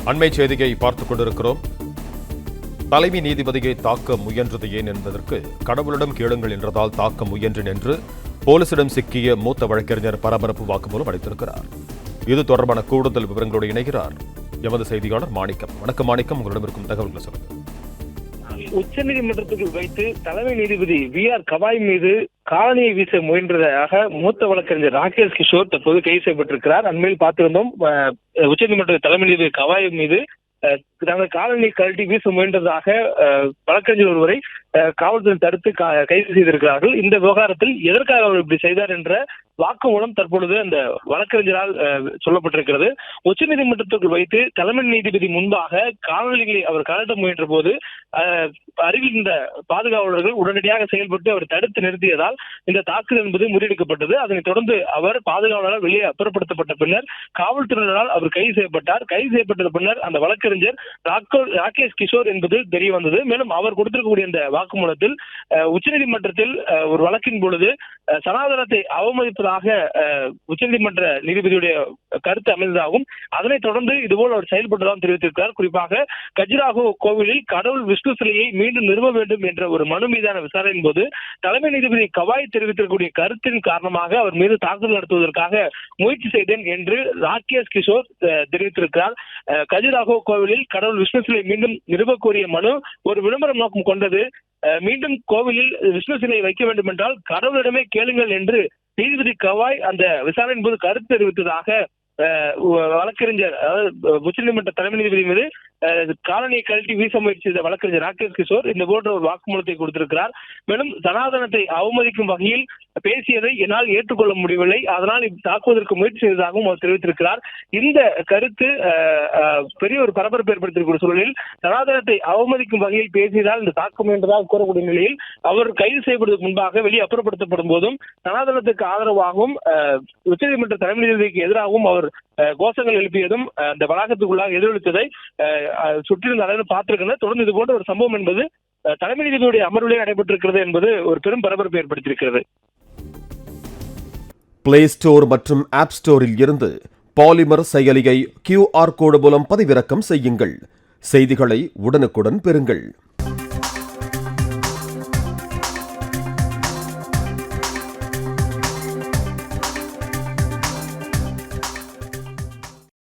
அண்மை செய்தியை பார்த்துக் கொண்டிருக்கிறோம். தலைமை நீதிபதியை தாக்க முயன்றது ஏன் என்பதற்கு கடவுளிடம் கேளுங்கள் என்றதால் தாக்க முயன்றேன் என்று போலீசிடம் சிக்கிய மூத்த வழக்கறிஞர் பரபரப்பு வாக்குமூலம் அளித்திருக்கிறார். இது தொடர்பான கூடுதல் விவரங்களோடு இணைகிறார் எமது செய்தியாளர் மாணிக்கம். வணக்கம் மாணிக்கம், உங்களிடம் இருக்கும் தகவல்களை சொல்லுங்கள். உச்சநீதிமன்றத்துக்கு வைத்து தலைமை நீதிபதி VR கவாய் மீது காலனியை வீச முயன்றதாக மூத்த வழக்கறிஞர் ராகேஷ் கிஷோர் தற்போது கைது செய்யப்பட்டிருக்கிறார். அண்மையில் பார்த்திருந்தோம், உச்சநீதிமன்ற தலைமை நீதிபதி கவாய் மீது தங்கள் காலனியை கழட்டி வீச முயன்றதாக வழக்கறிஞர் ஒருவரை காவல்துறை தடுத்து கைது செய்திருக்கிறார்கள். இந்த விவகாரத்தில் எதற்காக அவர் இப்படி செய்தார் என்ற வாக்குமூலம் தற்பொழுது அந்த வழக்கறிஞரால் சொல்லப்பட்டிருக்கிறது. உச்சநீதிமன்றத்திற்கு வைத்து தலைமை நீதிபதி முன்பாக காணொலிகளை அவர் கலட்ட முயன்ற போது அருகில் இந்த பாதுகாவலர்கள் உடனடியாக செயல்பட்டு அவர் தடுத்து நிறுத்தியதால் இந்த தாக்குதல் என்பது முறியடிக்கப்பட்டது. அதனைத் தொடர்ந்து அவர் பாதுகாவலரால் வெளியே அப்புறப்படுத்தப்பட்ட பின்னர் காவல்துறையினரால் அவர் கைது செய்யப்பட்டார். கைது செய்யப்பட்ட பின்னர் அந்த வழக்கறிஞர் ராகேஷ் கிஷோர் என்பது தெரிய வந்தது. மேலும் அவர் கொடுத்திருக்கக்கூடிய இந்த வாக்குமூலத்தில் உச்சநீதிமன்றத்தில் ஒரு வழக்கின் பொழுது சனாதனத்தை அவமதிப்பதாக உச்சநீதிமன்ற நீதிபதியுடைய கருத்து அமைந்ததாகவும் அதனைத் தொடர்ந்து இதுபோல் அவர் செயல்பட்டதாகவும் தெரிவித்திருக்கிறார். குறிப்பாக கஜுராஹோ கோவிலில் கடவுள் விஷ்ணு சிலையை மீண்டும் நிறுவ வேண்டும் என்ற ஒரு மனு மீதான விசாரணையின் போது தலைமை நீதிபதி கவாய் தெரிவித்திருக்கக்கூடிய கருத்தின் காரணமாக அவர் மீது தாக்குதல் நடத்துவதற்காக முயற்சி செய்தேன் என்று ராகேஷ் கிஷோர் தெரிவித்திருக்கிறார். கஜுராஹோ கோவிலில் கடவுள் விஷ்ணு சிலை மீண்டும் நிறுவ கோரிய மனு ஒரு விளம்பரம் நோக்கம் கொண்டது. மீண்டும் கோவிலில் விஷ்ணு சிலை வைக்க வேண்டும் என்றால் கடவுளிடமே கேளுங்கள் என்று நீதிபதி கவாய் அந்த விசாரணையின் போது கருத்து தெரிவித்ததாக வழக்கறிஞர், அதாவது உச்சநீதிமன்ற தலைமை நீதிபதி மீது காலனியை கழட்டி வீச முயற்சி செய்த வழக்கறிஞர் ராகேஷ் கிஷோர் இந்த போன்ற ஒரு வாக்குமூலத்தை கொடுத்திருக்கிறார். மேலும் சனாதனத்தை அவமதிக்கும் வகையில் பேசியதை என்னால் ஏற்றுக்கொள்ள முடியவில்லை, அதனால் தாக்குவதற்கு முயற்சி செய்ததாகவும் அவர் தெரிவித்திருக்கிறார். இந்த கருத்து பெரிய ஒரு பரபரப்பு ஏற்படுத்தியிருக்கிற சூழலில் சனாதனத்தை அவமதிக்கும் வகையில் பேசியதால் இந்த தாக்கம் என்றதாக கூறக்கூடிய நிலையில் அவர் கைது செய்யப்படுவதற்கு முன்பாக வெளியே அப்புறப்படுத்தப்படும் போதும் சனாதனத்துக்கு ஆதரவாகவும் உச்சநீதிமன்ற தலைமை நீதிபதிக்கு எதிராகவும் அவர் கோஷங்கள் எழுப்பியதும் அந்த வளாகத்துக்குள்ளாக எதிரொலித்ததை சுற்றியிருந்த அளவில் பார்த்திருக்கிறது. தொடர்ந்து இது போன்ற ஒரு சம்பவம் என்பது தலைமை நீதிபதியுடைய அமர்விலே நடைபெற்றிருக்கிறது என்பது ஒரு பெரும் பரபரப்பை ஏற்படுத்தியிருக்கிறது. பிளே ஸ்டோர் மற்றும் ஆப் ஸ்டோரில் இருந்து பாலிமர் செயலியை QR கோடு மூலம் பதிவிறக்கம் செய்யுங்கள். செய்திகளை உடனுக்குடன் பெறுங்கள்.